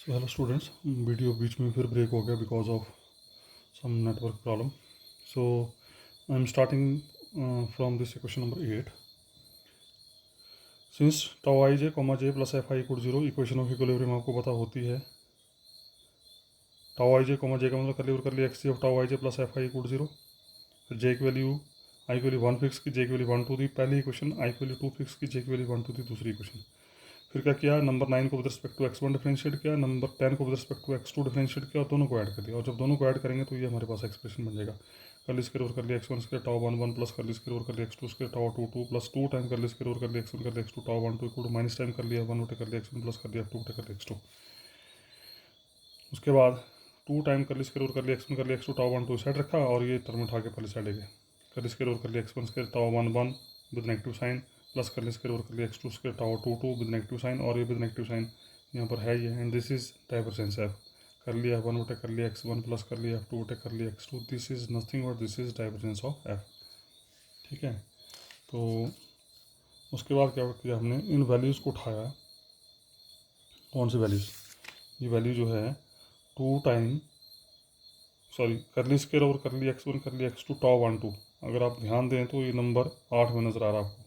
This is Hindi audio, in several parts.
सो हेलो स्टूडेंट्स, वीडियो बीच में फिर ब्रेक हो गया because of some network problem. So I am starting from this question number 8. Since tau I J comma J plus F I equal 0, equation of equilibrium आपको पता होती है. टाउ आई जे कॉमा जे का मतलब कर ली X C of tau I J plus F I equal 0. फिर जे की वैल्यू आई की वैल्यू 1 फिक्स की, जे की वैल्यू 1 2 दी पहली इक्वेशन, आई की वैल्यू 2 फिक्स की, जे की वैल्यू 1 2 दी दूसरी इक्वेशन. फिर क्या किया, नंबर 9 को with respect to x1 differentiate किया, नंबर 10 को with respect to x2 differentiate किया और दोनों को ऐड कर दिया. और जब दोनों को ऐड करेंगे तो ये हमारे पास एक्सप्रेशन बन जाएगा. कर ली square over curly x1 square tau 1 1 plus curly square over curly x2 square tau 2 2 plus 2 time curly square over curly x1 curly x2 tau 1 2 equal to minus time curly 1 बटे कर लिया x1 प्लस कर लिया 2 बटे कर लिया x2. उसके बाद 2 time curly square over curly x1 कर लिया x2 टाउ 1 2 साइड रखा और ये टर्म उठा के पहले साइड गए. कर ली square over curly x1 square tau 1 1 with negative sign plus curly square over curly x2 square tau 2 2 with negative sign और ये विद नेगेटिव साइन यहाँ पर है ये. And this is divergence F. Curly 1 बटे कर लिया x1 प्लस कर लिया f2 बटे कर लिया x2. This is nothing but this is divergence of F. ठीक है. तो उसके बाद क्या किया हमने, इन वैल्यूज़ को उठाया. कौन सी वैल्यूज़, ये वैल्यू जो है 2 time curly square over curly x1 curly x2 tau 1 2. अगर आप ध्यान दें तो ये नंबर 8 में नज़र आ रहा है आपको.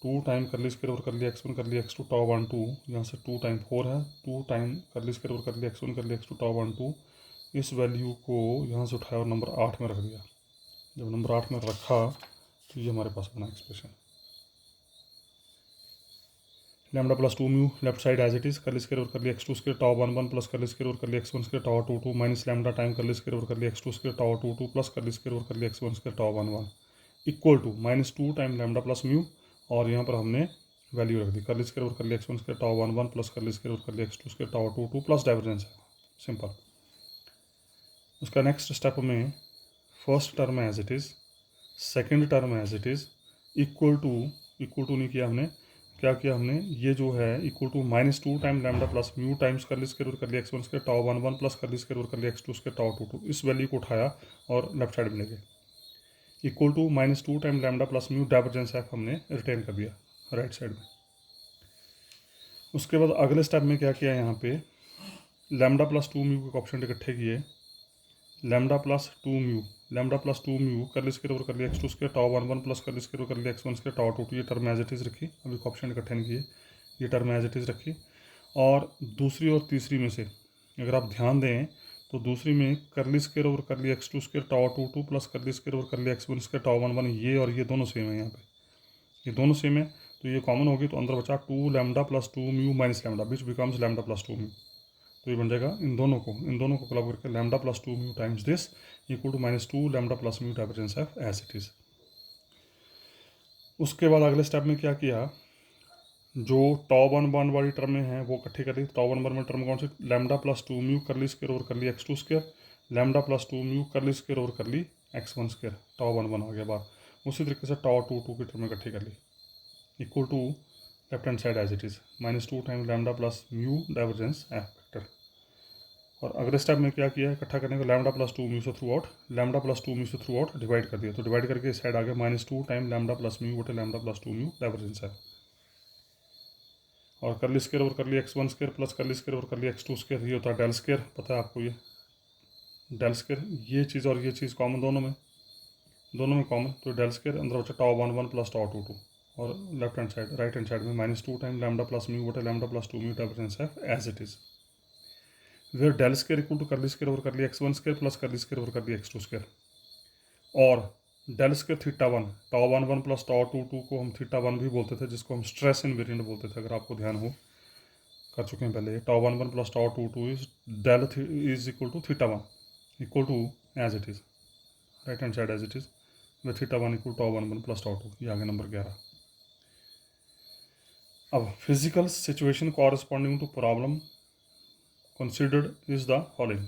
2 time curly square over curly x1 curly x2 tau 1 2, यहाँ से 2 टाइम 4 है. 2 time curly square over curly x1 curly x2 tau 1 2. इस वैल्यू को यहाँ से उठाया और नंबर 8 में रख दिया. जब नंबर 8 में रखा तो ये हमारे पास बना expression. Lambda plus 2 mu left side as it is. Curly square over curly x2 square tau 1 1 plus curly square over curly x1 square tau 2 2 minus lambda time curly square over curly x2 square tau 2 2 plus curly square over curly x1 square tau 1 1 equal to -2 time lambda plus mu. और यहाँ पर हमने वैल्यू रख दी. कर ली square over curly x1 square tau 1 1 plus curly square over curly x2 square tau 2 2 plus divergence है. सिंपल. उसका नेक्स्ट स्टेप में first term as it is, second term as it is, equal to नहीं किया हमने. क्या किया हमने, ये जो है equal to -2 time lambda plus mu times curly square over curly x1 square tau 1 1 plus curly square over curly x2 square tau 2 2. इस वैल्यू को उठाया और लेफ्ट साइड में ले गए. Equal to -2 time lambda plus mu divergence F हमने रिटेन कर दिया राइट साइड में. उसके बाद अगले स्टेप में क्या किया, यहाँ पे लैम्डा प्लस 2 म्यू के ऑप्शन इकट्ठे किए. लैम्डा प्लस 2 म्यू कर ली square over curly x2 square tau 1 1 plus curly square over curly x1 square tau 2 2. ये टर्म एज इट इज़ रखी. अभी ऑप्शन इकट्ठे नहीं किए, ये टर्म एज इट इज़ रखी. और दूसरी और तीसरी में से अगर आप ध्यान दें तो दूसरी में कर ली square over curly x2 square tau 2 2 plus curly square over curly x1 square tau 1 1. ये और ये दोनों सेम है. यहाँ पे ये दोनों सेम है तो ये कॉमन होगी. तो अंदर बचा 2 lambda plus 2 mu minus lambda which becomes lambda plus 2 mu. तो ये बन जाएगा इन दोनों को क्लब करके lambda plus 2 mu times this equal to -2 lambda plus mu divergence F as it is. उसके बाद अगले स्टेप में क्या किया, जो टाउ 1 1 वाली टर्म में है वो इकट्ठी कर ली. टाउ 1 1 वाली टर्म कौन सी, लैम्डा प्लस 2 म्यू कर ली square over curly x2 square, lambda plus 2 mu कर ली square over curly x1 square. Tau 1 1 आ गया बाहर. उसी तरीके से टाउ 2 2 की टर्म इकट्ठी कर ली equal to left hand side as it is -2 time lambda plus mu divergence F vector. और अगले स्टेप में क्या किया, इकट्ठा करने को लैम्डा प्लस 2 म्यू से थ्रू आउट डिवाइड कर दिया. तो डिवाइड करके इस साइड आ गया -2 टाइम लैम्डा प्लस म्यू बटे लैम्डा प्लस 2 म्यू डाइवर्जेंस है. और कर ली square over curly x1 square plus curly square over curly x2 square. ये होता है डेल स्क्वायर, पता है आपको. ये डेल स्क्वायर ये चीज़ और ये चीज़ कॉमन दोनों में कॉमन. तो डेल स्क्वायर अंदर बचा टाउ 1 1 प्लस टाउ 2 2. और left hand side right hand side में -2 टाइम लैम्डा प्लस म्यू बटे लैम्डा प्लस 2 म्यू डाइवर्जेंस है as it is. Where del square equal to curly square over curly x1 square plus curly square over curly x2 square. और del square theta 1 tau 1 1 plus tau 2 2 को हम थीटा 1 भी बोलते थे, जिसको हम स्ट्रेस इनवेरिएंट बोलते थे. अगर आपको ध्यान हो, कर चुके हैं पहले. Tau 1 1 plus tau 2 2 is del is equal to theta 1 equal to as it is right hand side as it is में theta 1 equal tau 1 1 plus tau 2. ये आगे नंबर 11. अब physical situation corresponding to problem considered is the following.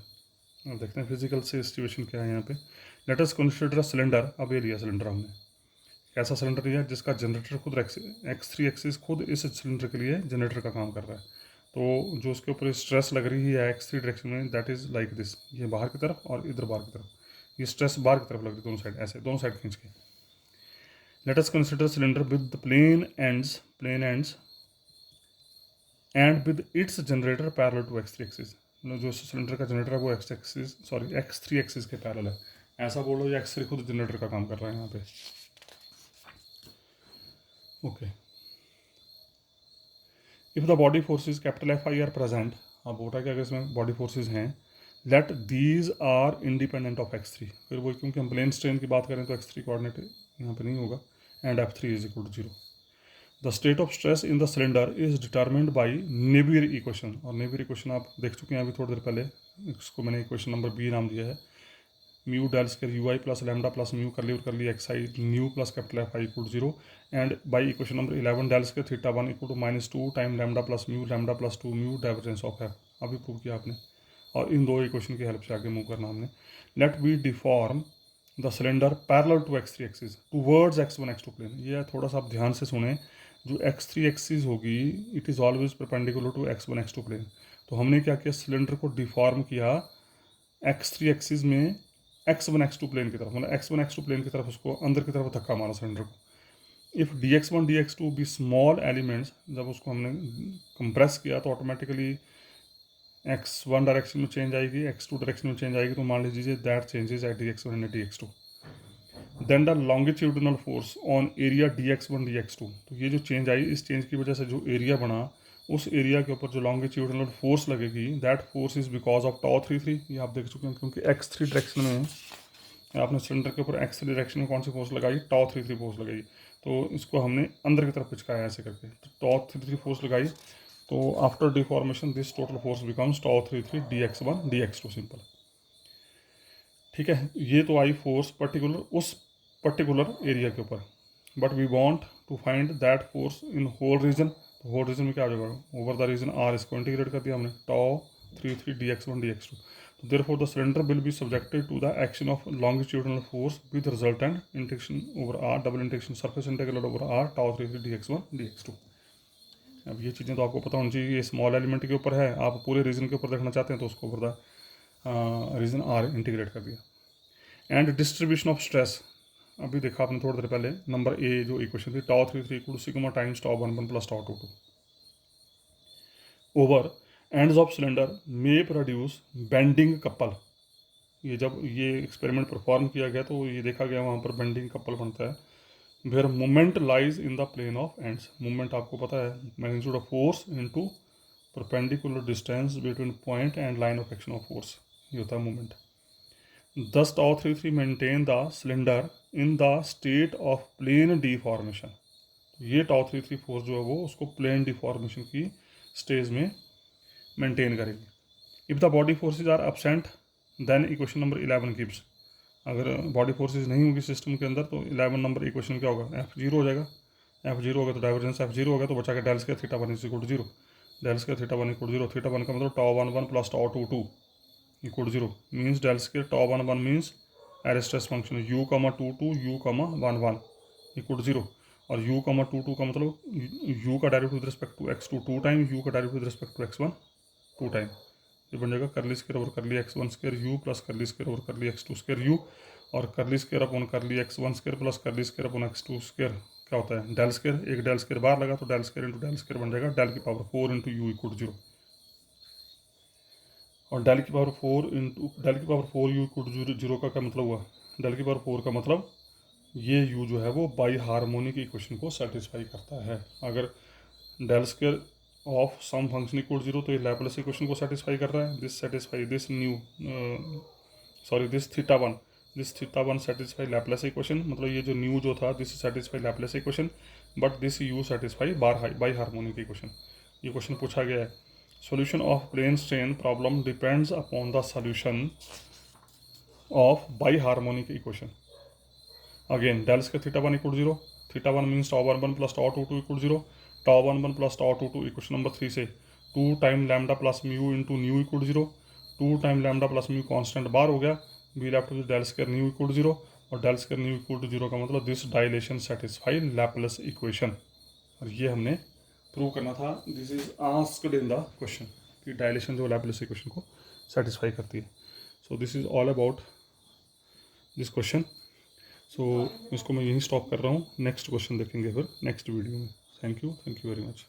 अब देखते हैं फिजिकल सिचुएशन क्या है यहाँ पे. Let us consider a cylinder. अब ये लिया सिलेंडर हमने. कैसा सिलेंडर लिया, जिसका जनरेटर खुद x3 एक्सिस खुद इस सिलेंडर के लिए जनरेटर का काम कर रहा है. तो जो उसके ऊपर स्ट्रेस लग रही है x3 डायरेक्शन में, दैट इज़ लाइक दिस. ये बाहर की तरफ और इधर बाहर की तरफ. ये स्ट्रेस बाहर की तरफ लग रही है दोनों साइड, ऐसे दोनों साइड खींच के. Let us consider cylinder with plane ends and with its generator parallel to x3 axis, जो सिलेंडर का जनरेटर है वो x3 एक्सिस के पैरेलल है, ऐसा बोलो या x3 खुद जनरेटर का काम कर रहा है यहाँ पे। Okay, if the body forces capital Fi are present, अब बोल रहा है कि अगर इसमें बॉडी फोर्सेज हैं, let these are independent of x3, फिर वो क्योंकि हम प्लेन स्ट्रेन की बात करें तो x3 कोऑर्डिनेट यहाँ पे नहीं होगा, and F3 is equal to 0। The state of stress in the cylinder is determined by Navier equation, और नेवियर इक्वेशन आप देख चुके हैं अभी थोड़ी देर पहले, इसको मैंने इक्वेशन नंबर बी नाम दिया है, mu del square U I plus lambda plus mu करली X I nu plus capital F I equal 0, and by equation number 11 del square theta 1 equal to -2 time lambda plus -2 mu divergence of F, अभी प्रूव किया आपने, और इन दो इक्वेशन की हेल्प से आगे मूव करना हमने। Let we deform the cylinder parallel to x3 axis towards x1 x2 plane, ये थोड़ा सा आप ध्यान से सुने, जो x3 एक्सिस होगी it is always perpendicular to x1 x2 plane, तो हमने क्या किया, सिलेंडर को डिफॉर्म किया x3 एक्सिस में x1 x2 प्लेन की तरफ, मतलब x1 x2 प्लेन की तरफ उसको अंदर की तरफ धक्का मारा सिलेंडर को। If dx1 dx2 B small elements, जब उसको हमने कंप्रेस किया तो ऑटोमेटिकली x1 डायरेक्शन में चेंज आएगी, x2 डायरेक्शन में चेंज आएगी, तो मान लीजिए that changes at dx1 and dx2। Then the longitudinal force on area dx1 dx2, तो ये जो चेंज आई, इस चेंज की वजह से जो एरिया बना, उस एरिया के ऊपर जो लॉन्गिट्यूडिनल फोर्स लगेगी, that force is because of τ33, ये आप देख चुके हैं, क्योंकि x3 डायरेक्शन में आपने सिलेंडर के ऊपर x3 डायरेक्शन में कौन सी फोर्स लगाई, τ33 फोर्स लगाई, तो इसको हमने अंदर की तरफ पिचकाया ऐसे करके, तो τ33 फोर्स लगाई, तो after deformation this total force becomes τ33 dx1 dx2 simple. ठीक है, ये तो आई फोर्स पर्टिकुलर उस पर्टिकुलर एरिया के ऊपर, but we want to find that force in whole region, तो होल रीजन में क्या आ जाएगा, ओवर द रीजन आर, इसको इंटीग्रेट कर दिया हमने, τ33 dx1 dx2, तो therefore the cylinder will be subjected to the action of longitudinal force with resultant integration over R, double integration surface integral over R τ33 dx1 dx2। अब ये चीज़ें तो आपको पता होनी चाहिए, ये स्मॉल एलिमेंट के ऊपर है, आप पूरे रीजन के ऊपर देखना चाहते हैं तो उसको over the region R integrate कर दिया। एंड डिस्ट्रीब्यूशन ऑफ स्ट्रेस, अभी देखा आपने थोड़ी देर पहले, नंबर ए जो इक्वेशन थी, τ33 equal to sigma times τ11 plus τ22 over ends of cylinder may produce bending couple, ये जब ये एक्सपेरिमेंट परफॉर्म किया गया तो ये देखा गया वहाँ पर बेंडिंग कपल बनता है, where moment lies in the plane of ends, moment आपको पता है magnitude of force into perpendicular distance between point and line of action of force, ये होता है moment. Thus τ33 maintain the cylinder in the state of plane deformation, ये τ33 फोर्स जो है वो उसको प्लेन डिफॉर्मेशन की स्टेज में मेंटेन करेगी। If the body forces are absent then equation number 11 gives, अगर बॉडी फोर्सेज नहीं होगी सिस्टम के अंदर तो 11 नंबर इक्वेशन क्या होगा, F0 हो जाएगा, F0 होगा तो डाइवर्जेंस F0 होगा, तो बचा के del square theta 1 is equal to 0, del square theta 1 equal to 0, theta 1 का मतलब τ11 plus τ22 equal to 0 means del square τ11 means Airy stress function u comma 22 u कमा 11 इक्वल टू 0, और u कमा 22 का मतलब u का direct with respect to x2 2 time, u का direct with respect to x1 2 time, ये बन जाएगा curly square over curly x1 square u plus curly square over curly x2 square u, और करली square upon curly x1 square plus curly square upon x2 square क्या होता है, डेल स्क्वायर, एक डेल स्क्वायर बाहर लगा तो del square into del square बन जाएगा डेल की power 4 into u equal to 0, और डेल की पावर 4 इंटू डेल की पावर 4 यू इक्वल टू 0 का क्या मतलब हुआ, डेल की पावर 4 का मतलब ये u जो है वो बाई हार्मोनिक इक्वेशन को सेटिस्फाई करता है। अगर del square of some function equal 0 तो ये लैपलेस इक्वेशन को सेटिस्फाई कर रहा है, this satisfy this this theta one satisfy Laplace equation, मतलब ये जो न्यू जो था this satisfy Laplace equation, but this u satisfy by harmonic equation. ये क्वेश्चन पूछा गया है, solution of plane strain problem depends upon the solution of biharmonic equation. Again del square theta 1 equal to 0, theta 1 means τ11 plus τ22 equal to 0, τ11 plus τ22 equation number 3 से 2 time lambda plus mu into nu equal to 0, 2 time lambda plus mu constant बार हो गया, be left with del square nu equal to 0, और del square nu equal to 0 का मतलब this dilation satisfy Laplace equation, और ये हमने प्रूव करना था, this is asked in the question कि डायलेशन जो लैपलेस इक्वेशन को सेटिस्फाई करती है। So this is all about this question. So इसको मैं यहीं स्टॉप कर रहा हूँ, नेक्स्ट क्वेश्चन देखेंगे फिर नेक्स्ट वीडियो में। Thank you very much.